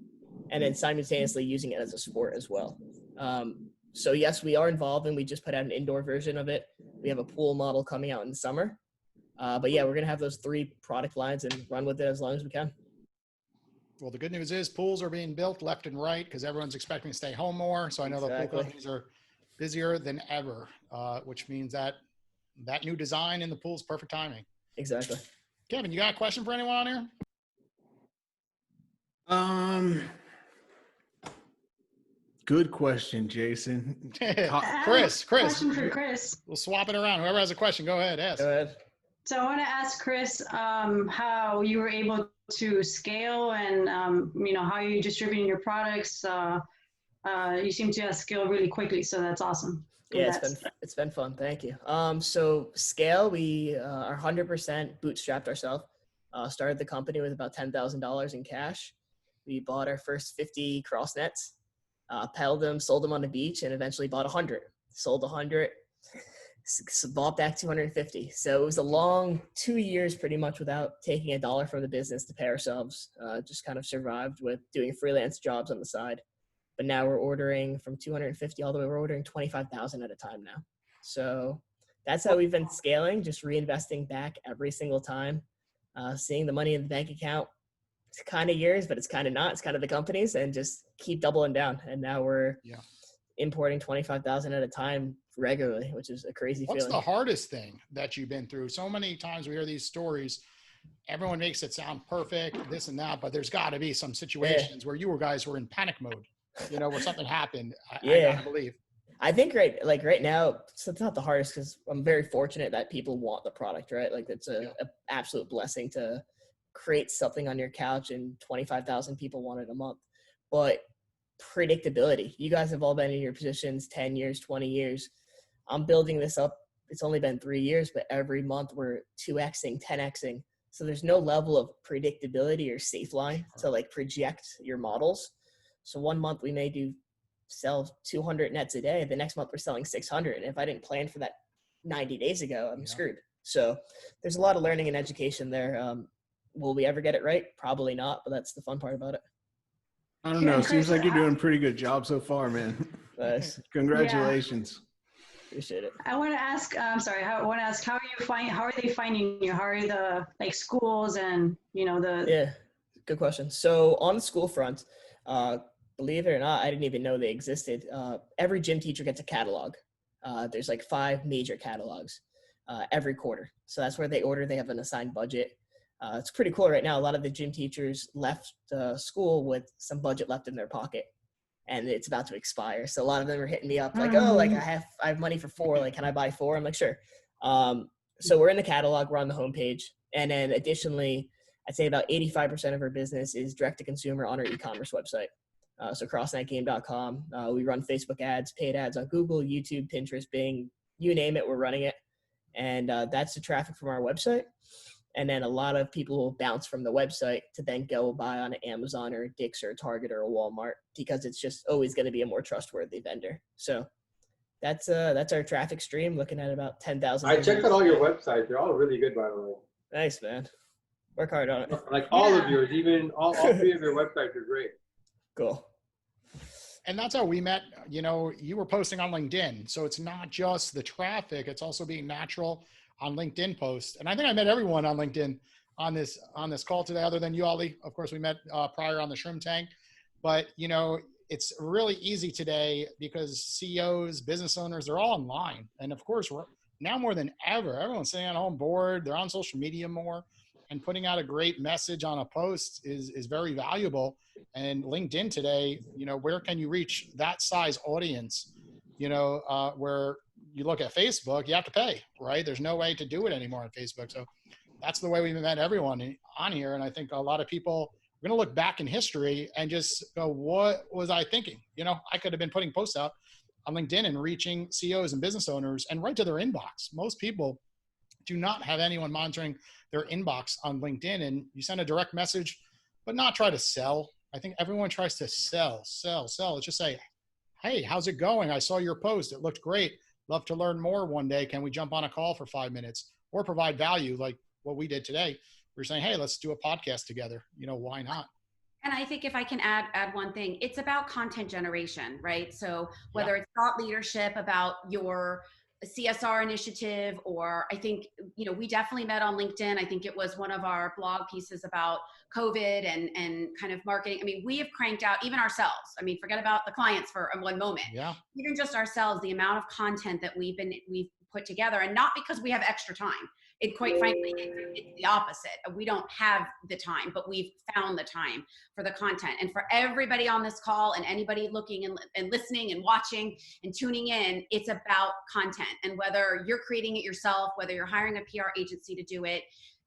Speaker 7: and then simultaneously using it as a sport as well. So yes, we are involved, and we just put out an indoor version of it. We have a pool model coming out in the summer. But yeah, we're going to have those 3 product lines and run with it as long as we can.
Speaker 2: Well, the good news is pools are being built left and right because everyone's expecting to stay home more. So I know the pool companies are busier than ever, which means that new design in the pool is perfect timing.
Speaker 7: Exactly.
Speaker 2: Kevin, you got a question for anyone on here?
Speaker 3: Good question, Jason.
Speaker 2: Chris.
Speaker 5: Question for Chris.
Speaker 2: We'll swap it around. Whoever has a question, go ahead. Ask.
Speaker 7: Go ahead.
Speaker 5: So I want to ask Chris how you were able to scale and, how you're distributing your products. You seem to scale really quickly, so that's awesome.
Speaker 7: Yeah, it's been fun. Thank you. So scale, we are 100% bootstrapped ourselves. Started the company with about $10,000 in cash. We bought our first 50 CROSSNETs, peddled them, sold them on the beach, and eventually bought 100. Sold 100, bought back 250. So it was a long 2 years pretty much without taking $1 from the business to pay ourselves. Just kind of survived with doing freelance jobs on the side. But now we're ordering from 250 all the way, we're ordering 25,000 at a time now. So that's how we've been scaling, just reinvesting back every single time, seeing the money in the bank account. It's kind of yours, but it's kind of not. It's kind of the company's, and just keep doubling down. And now we're importing 25,000 at a time regularly, which is a crazy feeling.
Speaker 2: What's the hardest thing that you've been through? So many times we hear these stories. Everyone makes it sound perfect, this and that, but there's got to be some situations where you guys were in panic mode, where something happened. I gotta believe.
Speaker 7: I think right now, so it's not the hardest because I'm very fortunate that people want the product, right? Like it's a absolute blessing to create something on your couch and 25,000 people want it a month. But predictability, you guys have all been in your positions 10 years, 20 years. I'm building this up. It's only been 3 years, but every month we're 2Xing, 10Xing. So there's no level of predictability or safe line to like project your models. So one month we may sell 200 nets a day. The next month we're selling 600. And if I didn't plan for that 90 days ago, I'm screwed. So there's a lot of learning and education there. Will we ever get it right? Probably not, but that's the fun part about it.
Speaker 3: I don't know. Seems like you're doing a pretty good job so far, man.
Speaker 7: Nice.
Speaker 3: Congratulations.
Speaker 7: Appreciate it.
Speaker 5: I want to ask, how are they finding you? How are the schools and,
Speaker 7: Yeah, good question. So on the school front, believe it or not, I didn't even know they existed. Every gym teacher gets a catalog. There's like 5 major catalogs every quarter. So that's where they order. They have an assigned budget. It's pretty cool right now. A lot of the gym teachers left school with some budget left in their pocket, and it's about to expire. So a lot of them are hitting me up like, I have money for 4. Like, can I buy 4? I'm like, sure. So we're in the catalog. We're on the homepage. And then additionally, I'd say about 85% of our business is direct to consumer on our e-commerce website. So CrossNetGame.com. We run Facebook ads, paid ads on Google, YouTube, Pinterest, Bing, you name it, we're running it. And that's the traffic from our website. And then a lot of people will bounce from the website to then go buy on Amazon or Dick's or Target or a Walmart because it's just always going to be a more trustworthy vendor. So that's our traffic stream, looking at about 10,000.
Speaker 4: I checked out all your websites. They're all really good, by the way.
Speaker 7: Nice, man. Work hard on it.
Speaker 4: Like all of yours, even all 3 of your websites are great.
Speaker 7: Cool.
Speaker 2: And that's how we met. You know, you were posting on LinkedIn. So it's not just the traffic, it's also being natural on LinkedIn posts. And I think I met everyone on LinkedIn on this call today, other than you, Ali. Of course, we met prior on the Shrimp Tank. But, you know, it's really easy today because CEOs, business owners, they're all online. And of course, now more than ever, everyone's sitting at home bored. They're on social media more. And putting out a great message on a post is very valuable. And LinkedIn today, you know, where can you reach that size audience? You know, where you look at Facebook, you have to pay, right? There's no way to do it anymore on Facebook. So that's the way we met everyone on here. And I think a lot of people are going to look back in history and just go, what was I thinking? You know, I could have been putting posts out on LinkedIn and reaching CEOs and business owners and right to their inbox. Most people do not have anyone monitoring their inbox on LinkedIn, and you send a direct message, but not try to sell. I think everyone tries to sell. Let's just say, hey, how's it going? I saw your post. It looked great. Love to learn more one day. Can we jump on a call for 5 minutes or provide value like what we did today? We're saying, hey, let's do a podcast together. You know, why not?
Speaker 6: And I think if I can add one thing, it's about content generation, right? So whether it's thought leadership about your CSR initiative, or I think, you know, we definitely met on LinkedIn. I think it was one of our blog pieces about COVID and kind of marketing. I mean, we have cranked out even ourselves. I mean, forget about the clients for one moment.
Speaker 2: Yeah.
Speaker 6: Even just ourselves, the amount of content that we've put together, and not because we have extra time. It quite frankly, it's the opposite. We don't have the time, but we've found the time for the content. And for everybody on this call and anybody looking and listening and watching and tuning in, it's about content. And whether you're creating it yourself, whether you're hiring a PR agency to do it,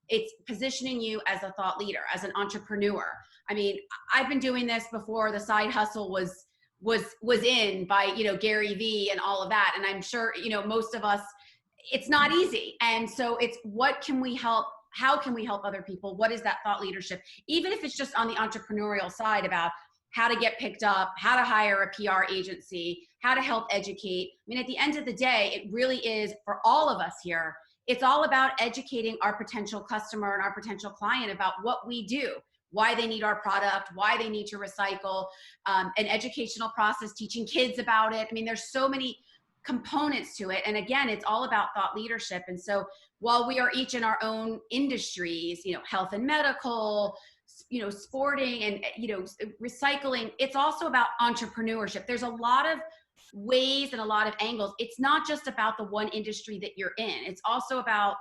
Speaker 6: it's positioning you as a thought leader, as an entrepreneur. I mean, I've been doing this before the side hustle was in by, you know, Gary Vee and all of that. And I'm sure, you know, most of us, it's not easy. And so it's what can we help? How can we help other people? What is that thought leadership? Even if it's just on the entrepreneurial side about how to get picked up, how to hire a PR agency, how to help educate. I mean, at the end of the day, it really is for all of us here. It's all about educating our potential customer and our potential client about what we do, why they need our product, why they need to recycle, an educational process, teaching kids about it. I mean, there's so many components to it. And again, it's all about thought leadership. And so while we are each in our own industries, you know, health and medical, you know, sporting and, you know, recycling, it's also about entrepreneurship. There's a lot of ways and a lot of angles. It's not just about the one industry that you're in. It's also about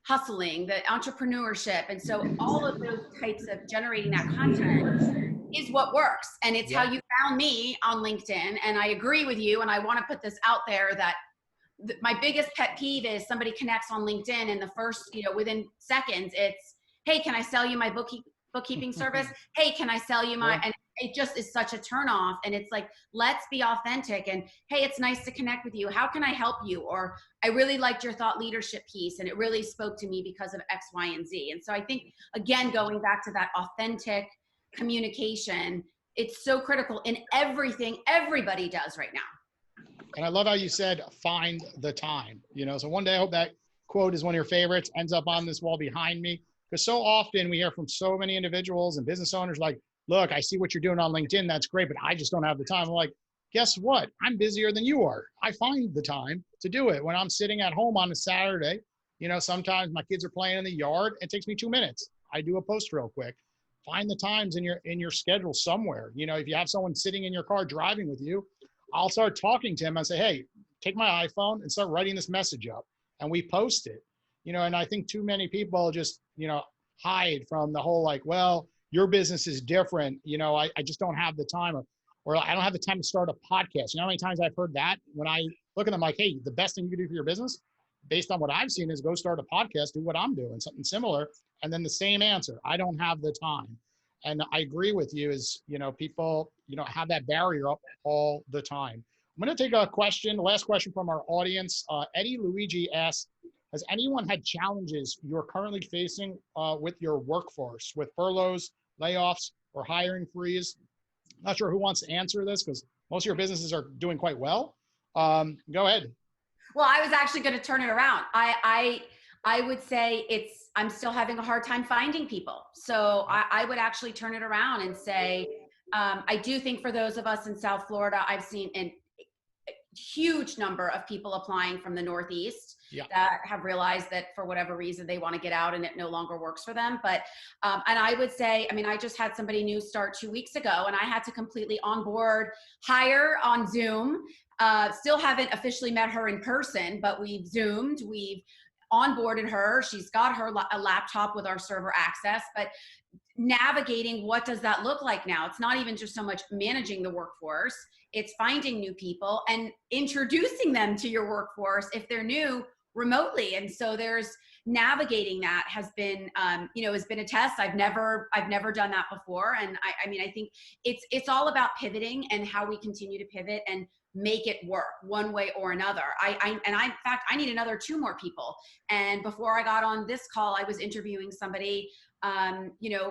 Speaker 6: hustling, the entrepreneurship. And so all of those types of generating that content is what works. And it's how you found me on LinkedIn. And I agree with you. And I want to put this out there that my biggest pet peeve is somebody connects on LinkedIn and the first, you know, within seconds, it's, hey, can I sell you my bookkeeping service? Hey, can I sell you my, and it just is such a turnoff. And it's like, let's be authentic. And hey, it's nice to connect with you. How can I help you? Or I really liked your thought leadership piece and it really spoke to me because of X, Y, and Z. And so I think, again, going back to that authentic communication, it's so critical in everything everybody does right now.
Speaker 2: And I love how you said, find the time, you know, so one day I hope that quote is one of your favorites, ends up on this wall behind me. Because so often we hear from so many individuals and business owners like, look, I see what you're doing on LinkedIn. That's great, but I just don't have the time. I'm like, guess what? I'm busier than you are. I find the time to do it. When I'm sitting at home on a Saturday, you know, sometimes my kids are playing in the yard. It takes me 2 minutes. I do a post real quick. Find the times in your schedule somewhere. You know, if you have someone sitting in your car driving with you, I'll start talking to him and say, hey, take my iPhone and start writing this message up. And we post it. You know, and I think too many people just, you know, hide from the whole like, well, your business is different. You know, I just don't have the time, or I don't have the time to start a podcast. You know how many times I've heard that when I look at them like, hey, the best thing you can do for your business based on what I've seen is go start a podcast, do what I'm doing, something similar. And then the same answer, I don't have the time. And I agree with you is, you know, people, you know, have that barrier up all the time. I'm going to take a question, the last question from our audience. Eddie Luigi asks, has anyone had challenges you're currently facing with your workforce, with furloughs, layoffs, or hiring freeze? Not sure who wants to answer this because most of your businesses are doing quite well. Go ahead.
Speaker 6: Well, I was actually going to turn it around. I would say I'm still having a hard time finding people. So I would actually turn it around and say, I do think for those of us in South Florida, I've seen a huge number of people applying from the Northeast that have realized that for whatever reason they want to get out and it no longer works for them. But, and I would say, I mean, I just had somebody new start 2 weeks ago and I had to completely onboard, hire on Zoom. Still haven't officially met her in person, but we've Zoomed, we've onboarded her. She's got her a laptop with our server access, but navigating what does that look like now? It's not even just so much managing the workforce, it's finding new people and introducing them to your workforce if they're new remotely. And so there's navigating that has been, has been a test. I've never done that before. And I mean, I think it's all about pivoting and how we continue to pivot and make it work one way or another. In fact, I need another 2 more people. And before I got on this call, I was interviewing somebody,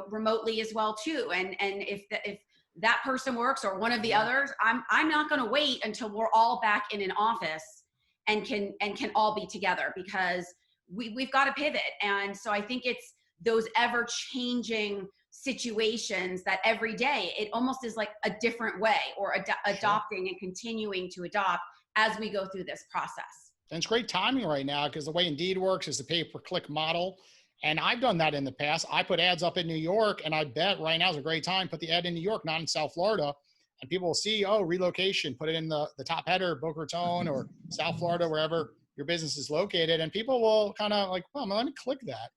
Speaker 6: remotely as well too. And if that person works or one of the others, I'm not going to wait until we're all back in an office and can all be together, because we've got to pivot. And so I think it's those ever changing situations that every day it almost is like a different way, or adopting and continuing to adopt as we go through this process.
Speaker 2: And it's great timing right now because the way Indeed works is the pay-per-click model. And I've done that in the past. I put ads up in New York, and I bet right now is a great time. Put the ad in New York, not in South Florida. And people will see, oh, relocation, put it in the top header, Boca Raton or South Florida, wherever your business is located. And people will kind of like, well, let me click that.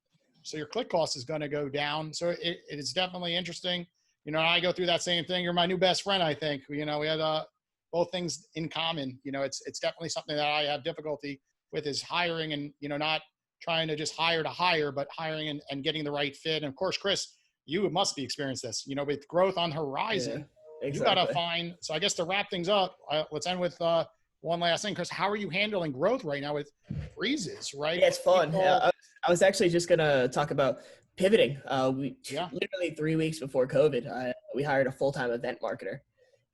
Speaker 2: So your click cost is going to go down. So it is definitely interesting. I go through that same thing. You're my new best friend, I think. We had both things in common. It's definitely something that I have difficulty with, is hiring and, not trying to just hire, but hiring and getting the right fit. And of course, Chris, you must be experienced this, with growth on horizon, you got to find. So I guess to wrap things up, let's end with one last thing. Chris, how are you handling growth right now with freezes, right?
Speaker 7: Yeah, it's fun. I was actually just going to talk about pivoting. Literally 3 weeks before COVID, we hired a full-time event marketer,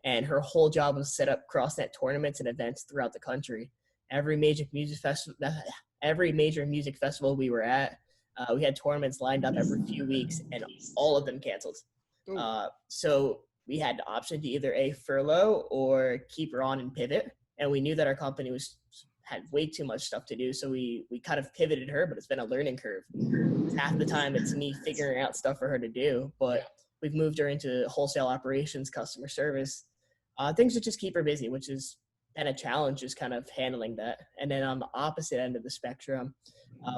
Speaker 7: and her whole job was to set up CROSSNET tournaments and events throughout the country. Every major music festival we were at, we had tournaments lined up every few weeks, and all of them canceled. So we had the option to either furlough or keep her on and pivot. And we knew that our company had way too much stuff to do. So we kind of pivoted her, but it's been a learning curve. Half the time it's me figuring out stuff for her to do, but we've moved her into wholesale operations, customer service, things that just keep her busy, which is been a challenge, just kind of handling that. And then on the opposite end of the spectrum,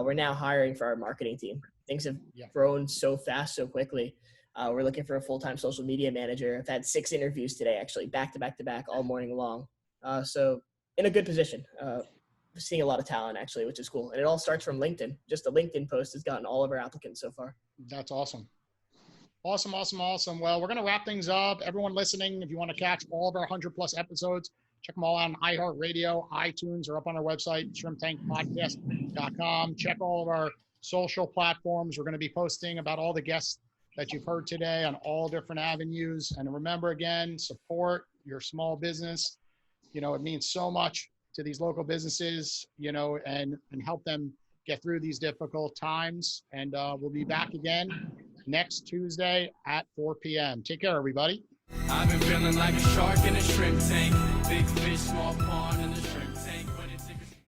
Speaker 7: we're now hiring for our marketing team. Things have grown so fast, so quickly. We're looking for a full-time social media manager. I've had 6 interviews today, actually, back to back all morning long. So in a good position, seeing a lot of talent, actually, which is cool. And it all starts from LinkedIn. Just a LinkedIn post has gotten all of our applicants so far.
Speaker 2: That's awesome. Awesome. Well, we're going to wrap things up. Everyone listening, if you want to catch all of our 100+ episodes, check them all out on iHeartRadio, iTunes, or up on our website, shrimptankpodcast.com. Check all of our social platforms. We're going to be posting about all the guests that you've heard today on all different avenues. And remember, again, support your small business. It means so much to these local businesses, and help them get through these difficult times. And we'll be back again next Tuesday at 4 p.m. Take care, everybody.
Speaker 1: I've been feeling like a shark in a shrimp tank. Big fish, small pond in a shrimp tank.